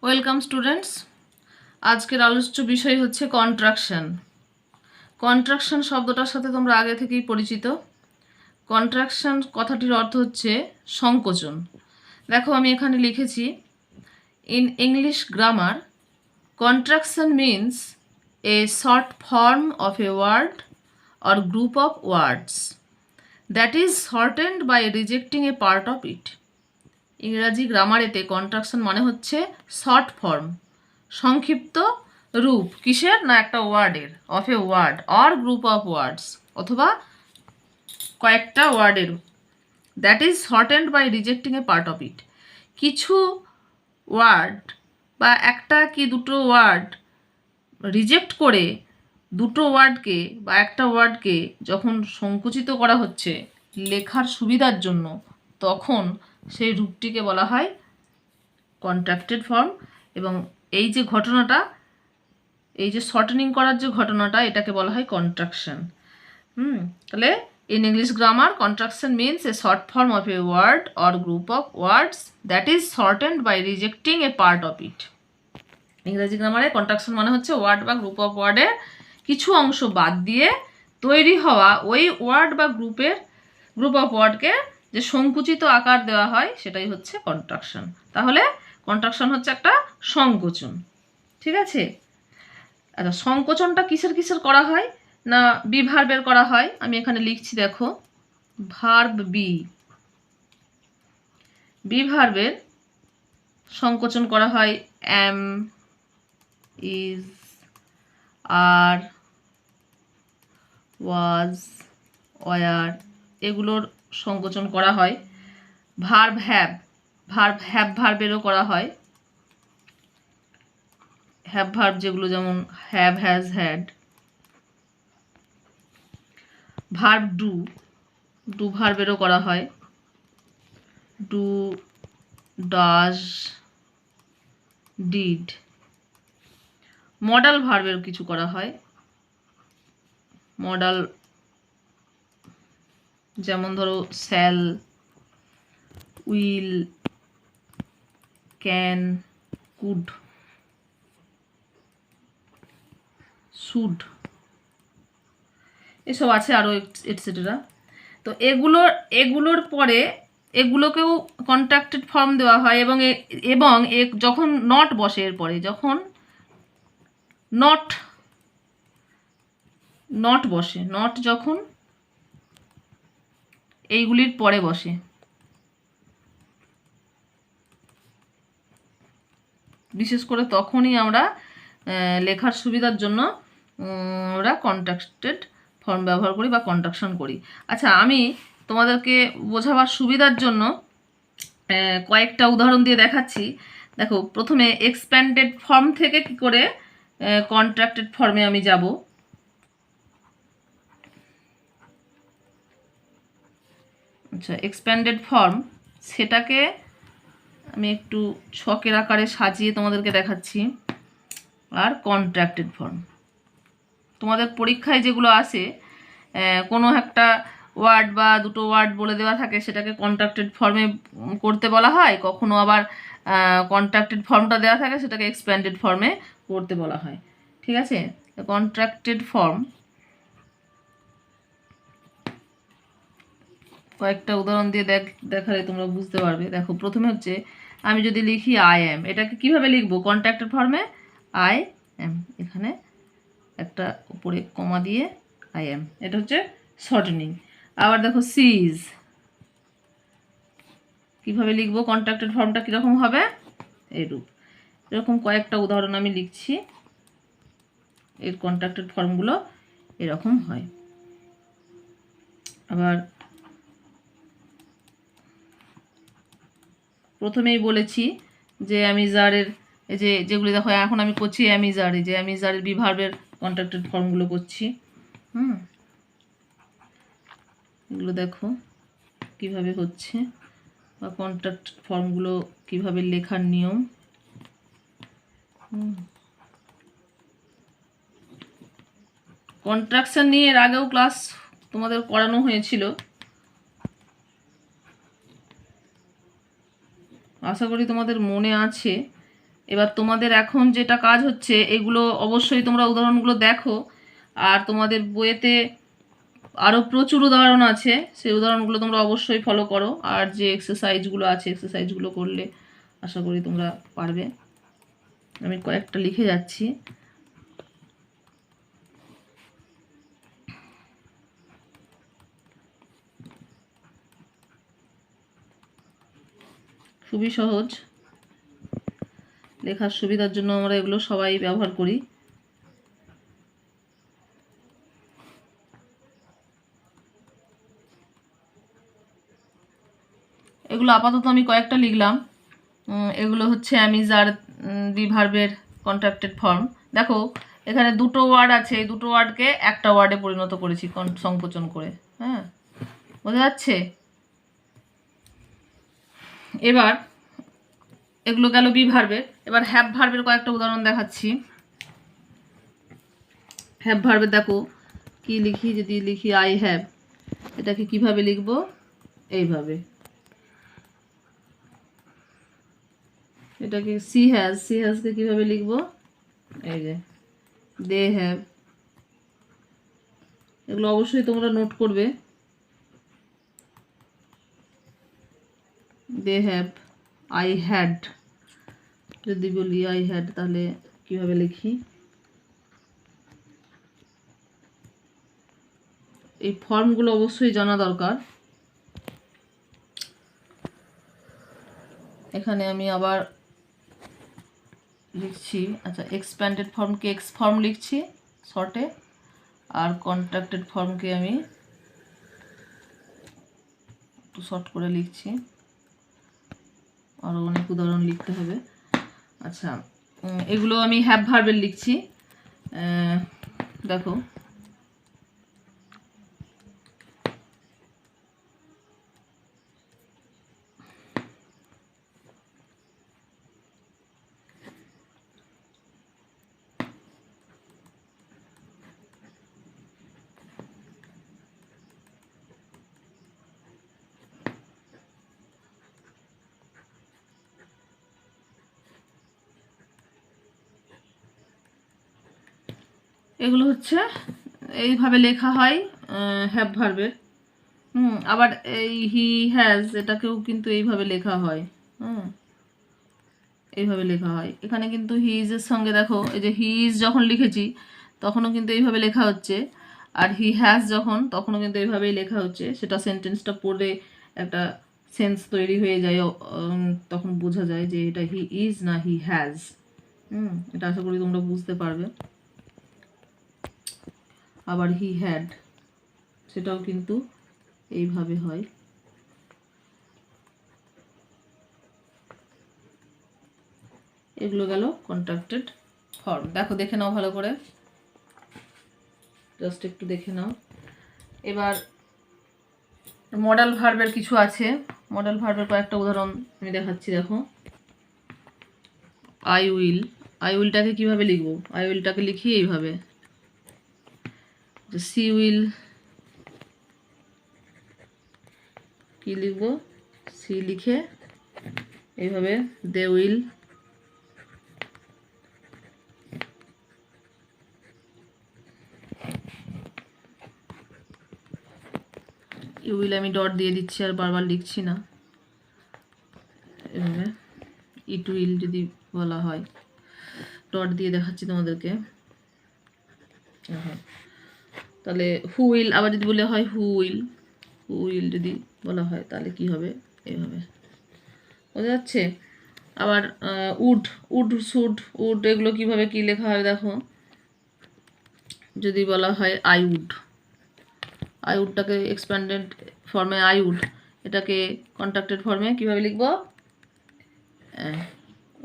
Welcome students. আজকের আলোচ্য বিষয় হচ্ছে কন্ট্রাকশন। কন্ট্রাকশন শব্দটার সাথে তোমরা আগে থেকেই পরিচিত। কন্ট্রাকশন কথাটির অর্থ হচ্ছে সংকোচন। দেখো আমি এখানে লিখেছি, in English grammar contraction means a short form of a word or group of words that is shortened by rejecting a part of it. Ingraji গ্রামারেতে কন্ট্রাকশন মানে হচ্ছে শর্ট ফর্ম, সংক্ষিপ্ত রূপ কিসের না একটা ওয়ার্ডের, of a word or group of words অথবা কয়েকটা ওয়ার্ডের, that is shortened by rejecting a part of it. কিছু ওয়ার্ড বা একটা কি দুটো ওয়ার্ড রিজেক্ট করে দুটো ওয়ার্ডকে বা একটা ওয়ার্ডকে যখন সংকুচিত করা হচ্ছে লেখার সুবিধার জন্য, তখন সেই রূপটিকে বলা হয় কন্ট্রাক্টেড ফর্ম। এবং এই যে ঘটনাটা, এই যে শর্টেনিং করার যে ঘটনাটা, এটাকে বলা হয় কন্ট্রাকশন। তাহলে in English grammar contraction means a short form of a word or group of words that is shortened by rejecting a part of it. ইংরেজি গ্রামারে কন্ট্রাকশন মানে হচ্ছে ওয়ার্ড বা গ্রুপ অফ ওয়ার্ডের কিছু অংশ বাদ দিয়ে তৈরি হওয়া ওই ওয়ার্ড বা গ্রুপ অফ ওয়ার্ডকে যে সংকুচিত আকার দেওয়া হয় সেটাই হচ্ছে কন্ট্রাকশন। তাহলে কন্ট্রাকশন হচ্ছে একটা সংকোচন, ঠিক আছে? আচ্ছা, সংকোচনটা কিসের কিসের করা হয় না বি ভার্বের করা হয়। আমি এখানে লিখছি, দেখো, ভার্ব বি ভার্বের সংকোচন করা হয় অ্যাম, ইজ, আর, ওয়াজ, ওয়ার, এগুলোর সংকোচন করা হয়। ভার্ব হ্যাভ ভার্বেরও করা হয়। হ্যাভ ভার্ব যেগুলো, যেমন have, has, had. Verb do ভার্বেরও করা হয়। Do, does, did. মডাল ভার্বের কিছু করা হয়। মডাল যেমন ধরো shall, will, can, could, should, এসব আছে আরও এটসেট্রা। তো এগুলোর পরে এগুলোকেও কন্ট্রাক্টেড ফর্ম দেওয়া হয়। এবং যখন নট বসে, এরপরে যখন নট বসে, নট যখন এইগুলির পরে বসে, বিশেষ করে তখনই আমরা লেখার সুবিধার জন্য আমরা কন্ট্রাক্টেড ফর্ম ব্যবহার করি বা কন্ট্রাকশন করি। আচ্ছা, আমি তোমাদেরকে বোঝাবার সুবিধার জন্য কয়েকটা উদাহরণ দিয়ে দেখাচ্ছি। দেখো, প্রথমে এক্সপ্যান্ডেড ফর্ম থেকে কি করে কন্ট্রাক্টেড ফর্মে আমি যাব। আচ্ছা, এক্সপ্যান্ডেড ফর্ম, সেটাকে আমি একটু ছকের আকারে সাজিয়ে তোমাদেরকে দেখাচ্ছি। আর কন্ট্রাক্টেড ফর্ম, তোমাদের পরীক্ষায় যেগুলো আসে, কোনো একটা ওয়ার্ড বা দুটো ওয়ার্ড বলে দেওয়া থাকে, সেটাকে কন্ট্রাক্টেড ফর্মে করতে বলা হয়। কখনো আবার কন্ট্রাক্টেড ফর্মটা দেওয়া থাকে, সেটাকে এক্সপ্যান্ডেড ফর্মে করতে বলা হয়, ঠিক আছে? কন্ট্রাক্টেড ফর্ম কয়েকটা উদাহরণ দিয়ে দেখালে তোমরা বুঝতে পারবে। দেখো, প্রথমে হচ্ছে আমি যদি লিখি আই অ্যাম, এটাকে কিভাবে লিখবো কন্ট্রাক্টেড ফর্মে? আই অ্যাম, এখানে একটা উপরে কমা দিয়ে আই অ্যাম, এটা হচ্ছে শর্টেনিং। আবার দেখো সিজ, কিভাবে লিখবো কন্ট্রাক্টেড ফর্মটা কীরকম হবে? এরূপ। এরকম কয়েকটা উদাহরণ আমি লিখছি, এর কন্ট্রাক্টেড ফর্মগুলো এরকম হয়। আবার প্রথমেই বলেছি যে অ্যামিজারের এই যেগুলি দেখো এখন আমি করছি অ্যামিজার, এই যে অ্যামিজারের বি ভার্বের কন্ট্রাক্টেড ফর্মগুলো করছি। এগুলো দেখো কিভাবে হচ্ছে, বা কন্ট্রাক্ট ফর্মগুলো কিভাবে লেখার নিয়ম। কন্ট্রাকশন নিয়ে এর আগেও ক্লাস তোমাদের করানো হয়েছিল, আশা করি তোমাদের মনে আছে। এবার তোমাদের এখন যেটা কাজ হচ্ছে, এগুলো অবশ্যই তোমরা উদাহরণগুলো দেখো, আর তোমাদের বইয়েতে আরও প্রচুর উদাহরণ আছে, সেই উদাহরণগুলো তোমরা অবশ্যই ফলো করো। আর যে এক্সারসাইজগুলো আছে, এক্সারসাইজগুলো করলে আশা করি তোমরা পারবে। আমি কয়েকটা লিখে যাচ্ছি। খুবই সহজ, লেখার সুবিধার জন্য আমরা এগুলো সবাই ব্যবহার করি। এগুলো আপাতত আমি কয়েকটা লিখলাম। এগুলো হচ্ছে অ্যামিজার ভার্বের কন্ট্রাক্টেড ফর্ম। দেখো এখানে দুটো ওয়ার্ড আছে, এই দুটো ওয়ার্ডকে একটা ওয়ার্ডে পরিণত করেছি সংকোচন করে। হ্যাঁ, বোঝা যাচ্ছে? এবার এগুলো গেল বি ভার্বের। এবার হ্যাভ ভার্বের কয়েকটা উদাহরণ দেখাচ্ছি। হ্যাভ ভার্বের দেখো কি লিখি, যদি লিখি আই হ্যাভ, এটাকে কিভাবে লিখবো? এইভাবে। এটাকে সি হ্যাজকে কিভাবে লিখবো? এই যে দে হ্যাভ। এগুলো অবশ্যই তোমরা নোট করবে। They have. আই হ্যাড, যদি বলি আই হ্যাড তাহলে কিভাবে লিখি? এই ফর্মগুলো অবশ্যই জানা দরকার। এখানে আমি আবার লিখছি, আচ্ছা, এক্সপ্যান্ডেড ফর্মকে এক্স ফর্ম লিখছি শর্টে, আর কন্ট্রাক্টেড ফর্মকে আমি একটু শর্ট করে লিখছি। আরও অনেক উদাহরণ লিখতে হবে। আচ্ছা, এগুলো আমি হ্যাভ ভার্বের লিখছি। দেখো এগুলো হচ্ছে এইভাবে লেখা হয় হ্যাভ ভার্বের। আবার এই হি হ্যাজ, এটাকেও কিন্তু এইভাবে লেখা হয়। এইভাবে লেখা হয়। এখানে কিন্তু হি ইজের সঙ্গে দেখো, এই যে হি ইজ যখন লিখেছি তখনও কিন্তু এইভাবে লেখা হচ্ছে, আর হি হ্যাজ যখন, তখনও কিন্তু এইভাবেই লেখা হচ্ছে। সেটা সেন্টেন্সটা পড়ে একটা সেন্স তৈরি হয়ে যায়, তখন বোঝা যায় যে এটা হি ইজ না হি হ্যাজ। এটা আশা করি তোমরা বুঝতে পারবে। আবার হি হ্যাড, সেটাও কিন্তু এইভাবে হয়। এগুলো গেল কন্ট্রাক্টেড ফর্ম। দেখো, দেখে নাও ভালো করে, জাস্ট একটু দেখে নাও। এবার মডেল ভার্বের কিছু আছে। মডেল ভার্বের কয়েকটা উদাহরণ আমি দেখাচ্ছি। দেখো আই উইল। আই উইলটাকে কিভাবে লিখবো? আই উইলটাকে লিখি এইভাবে, সি উইল কি লিখবো? সি লিখে এইভাবে দে উইল। ইউ উইল আমি ডট দিয়ে দিচ্ছি, আর বারবার লিখছি না। এভাবে ইট উইল যদি বলা হয়, ডট দিয়ে দেখাচ্ছি তোমাদেরকে। তাহলে হু উইল, আবার যদি বলে হয় হু উইল যদি বলা হয় তাহলে কি হবে? এইভাবে। বোঝা যাচ্ছে? আবার উড শুড, উড, এগুলো কিভাবে কি লেখা হয় দেখো। যদি বলা হয় আই উডটাকে এক্সপ্যান্ডেড ফর্মে আই উড, এটাকে কন্ট্রাক্টেড ফর্মে কিভাবে লিখব?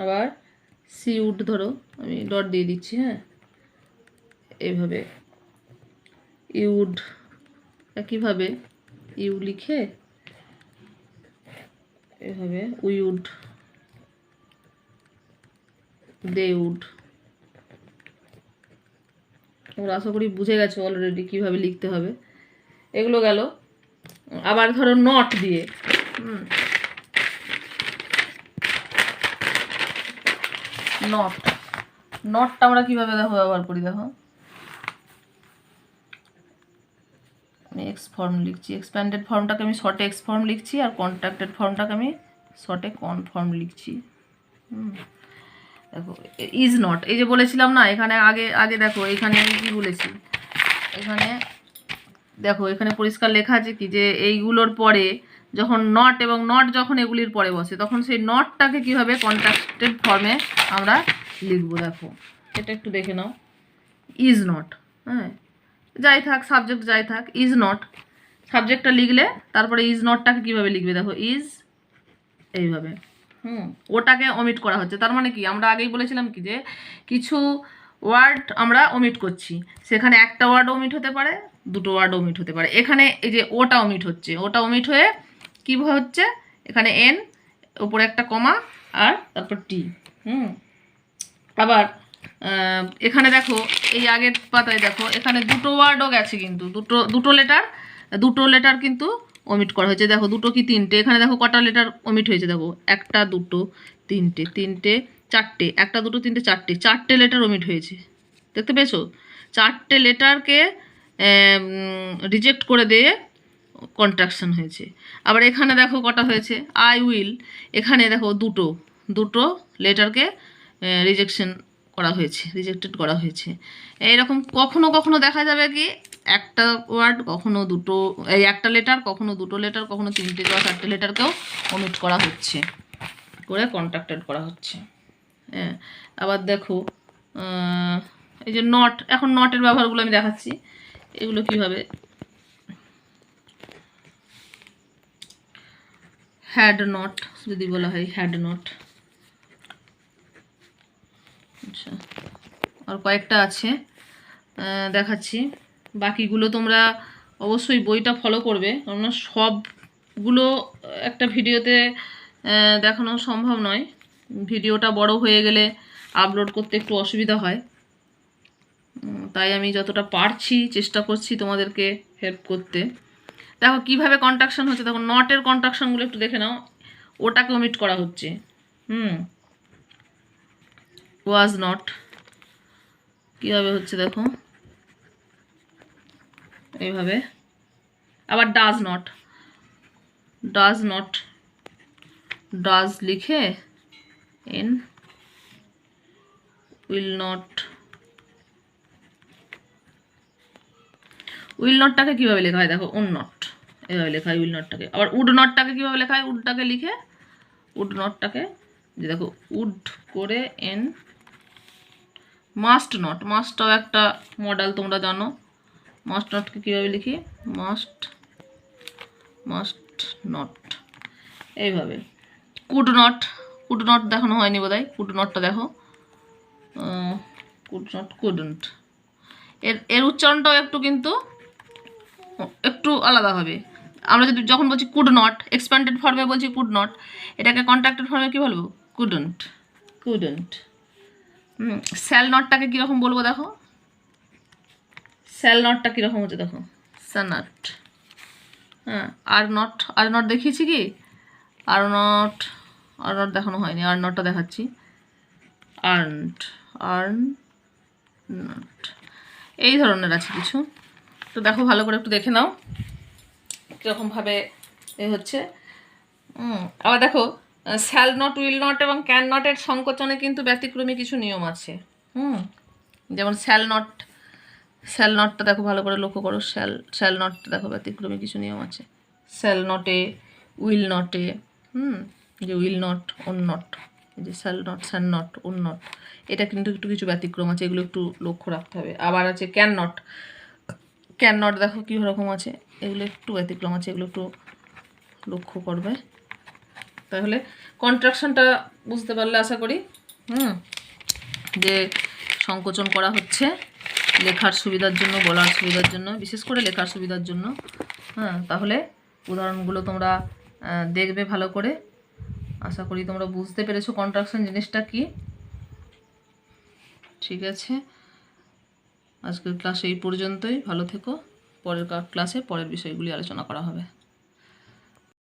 আবার সি উড, ধরো আমি ডট দিয়ে দিচ্ছি। হ্যাঁ, এইভাবে ইউড, একইভাবে ইউ লিখে এভাবে উইউড, দে উড। তোমরা আশা করি বুঝে গেছো অলরেডি কিভাবে লিখতে হবে। এগুলো গেল। আবার ধরো নট দিয়ে, নট, নটটা আমরা কীভাবে দেখো ব্যবহার করি, দেখো আমি এক্স ফর্ম লিখছি, এক্সপ্যান্ডেড ফর্মটাকে আমি শর্টে এক্স ফর্ম লিখছি, আর কন্ট্রাক্টেড ফর্মটাকে আমি শর্টে কন ফর্ম লিখছি। দেখো ইজ নট, এই যে বলেছিলাম না এখানে আগে আগে দেখো এখানে আমি কী বলেছি, এখানে দেখো এখানে পরিষ্কার লেখা আছে কি যে এইগুলোর পরে যখন নট এবং নট যখন এগুলির পরে বসে তখন সেই নটটাকে কীভাবে কন্ট্রাক্টেড ফর্মে আমরা লিখবো। দেখো এটা একটু দেখে নাও, ইজ নট, হ্যাঁ যাই থাক সাবজেক্ট যাই থাক, ইজ নট সাবজেক্টটা লিখলে তারপরে ইজ নটটাকে কীভাবে লিখবে, দেখো ইজ এইভাবে, ওটাকে অমিট করা হচ্ছে। তার মানে কি আমরা আগেই বলেছিলাম কি যে কিছু ওয়ার্ড আমরা অমিট করছি, সেখানে একটা ওয়ার্ড অমিট হতে পারে, দুটো ওয়ার্ড অমিট হতে পারে। এখানে এই যে ওটা অমিট হচ্ছে, ওটা অমিট হয়ে কী হচ্ছে, এখানে এন, উপরে একটা কমা আর তারপর টি। আবার এখানে দেখো এই আগের পাতায় দেখো এখানে দুটো ওয়ার্ডও গেছে, কিন্তু দুটো লেটার কিন্তু অমিট করা হয়েছে। দেখো দুটো কি তিনটে, এখানে দেখো কটা লেটার অমিট হয়েছে, দেখো একটা দুটো তিনটে চারটে, একটা দুটো তিনটে চারটে লেটার অমিট হয়েছে, দেখতে পেয়েছো? চারটে লেটারকে রিজেক্ট করে দিয়ে কন্ট্রাকশন হয়েছে। আবার এখানে দেখো কটা হয়েছে, আই উইল, এখানে দেখো দুটো লেটারকে রিজেক্টেড করা হয়েছে। এইরকম কখনো কখনো দেখা যাবে কি একটা ওয়ার্ড কখনো দুটো, এই একটা লেটার কখনো দুটো লেটার কখনো তিনটে বা চারটে লেটারকেও অমিট করা হচ্ছে, করে কন্ট্রাক্টেড করা হচ্ছে। হ্যাঁ আবার দেখো এই যে নট, এখন নটের ব্যবহারগুলো আমি দেখাচ্ছি, এগুলো কীভাবে, হ্যাড নট যদি বলা হয়, হ্যাড নট। আচ্ছা আর কয়েকটা আছে দেখাচ্ছি, বাকিগুলো তোমরা অবশ্যই বইটা ফলো করবে, কেননা সবগুলো একটা ভিডিওতে দেখানো সম্ভব নয়, ভিডিওটা বড় হয়ে গেলে আপলোড করতে একটু অসুবিধা হয়, তাই আমি যতটা পারছি চেষ্টা করছি তোমাদেরকে হেল্প করতে। দেখো কীভাবে কন্ট্রাকশন হচ্ছে, দেখো নটের কন্ট্রাকশনগুলো একটু দেখে নাও, ওটাকে ওমিট করা হচ্ছে, ওয়াজ নট কীভাবে হচ্ছে দেখো এইভাবে। আবার ডাজ ডাজ লিখে এন, উইল নটটাকে কীভাবে লেখা হয় দেখো, উড নট এভাবে লেখা হয় উইল নটটাকে। আবার উড নটটাকে কীভাবে লেখা হয়, উডটাকে লিখে উড নটটাকে যে দেখো উড করে এন। মাস্টটাও একটা মডেল তোমরা জানো, মাস্ট নটকে কীভাবে লিখি, মাস্ট নট এইভাবে। কুড নট দেখানো হয়নি বোধহয়, কুড নটটা দেখো, কুড নট কুডন্ট, এর উচ্চারণটাও কিন্তু একটু আলাদা হবে। আমরা যদি যখন বলছি কুড নট, এক্সপ্যান্ডেড ফর্মে বলছি কুড নট, এটাকে কন্ট্রাক্টেড ফর্মে কী বলবো, কুডন্ট। স্যাল নটটাকে কীরকম বলবো দেখো, স্যাল নটটা কীরকম হচ্ছে দেখো, সানাট। হ্যাঁ আর নট দেখিয়েছি কি, আর নট দেখানো হয়নি, আর নটটা দেখাচ্ছি, আর্ন নট, এই ধরনের আছে কিছু। তো দেখো ভালো করে একটু দেখে নাও কীরকমভাবে এ হচ্ছে। আবার দেখো শ্যাল নট, উইল নট এবং ক্যান নটের সংকোচনে কিন্তু ব্যতিক্রমী কিছু নিয়ম আছে। যেমন শ্যাল নটটা দেখো ভালো করে লক্ষ্য করো, শ্যাল নটটা দেখো ব্যতিক্রমী কিছু নিয়ম আছে। শ্যাল নটে, উইল নটে, যে উইল নট, ওন নট, যে শ্যাল নট, ওন নট, এটা কিন্তু একটু কিছু ব্যতিক্রম আছে, এগুলো একটু লক্ষ্য রাখতে হবে। আবার আছে ক্যান নট দেখো কী রকম আছে, এগুলো একটু ব্যতিক্রম আছে, এগুলো একটু লক্ষ্য করবে। তাহলে কন্ট্রাকশনটা বুঝতে পারলে আশা করি, যে সংকোচন করা হচ্ছে লেখার সুবিধার জন্য, বলার সুবিধার জন্য, বিশেষ করে লেখার সুবিধার জন্য। তাহলে উদাহরণগুলো তোমরা দেখবে ভালো করে, আশা করি তোমরা বুঝতে পেরেছো কন্ট্রাকশন জিনিসটা কি। ঠিক আছে, আজকের ক্লাস এই পর্যন্তই, ভালো থেকো, পরের ক্লাসে পরের বিষয়গুলি আলোচনা করা হবে।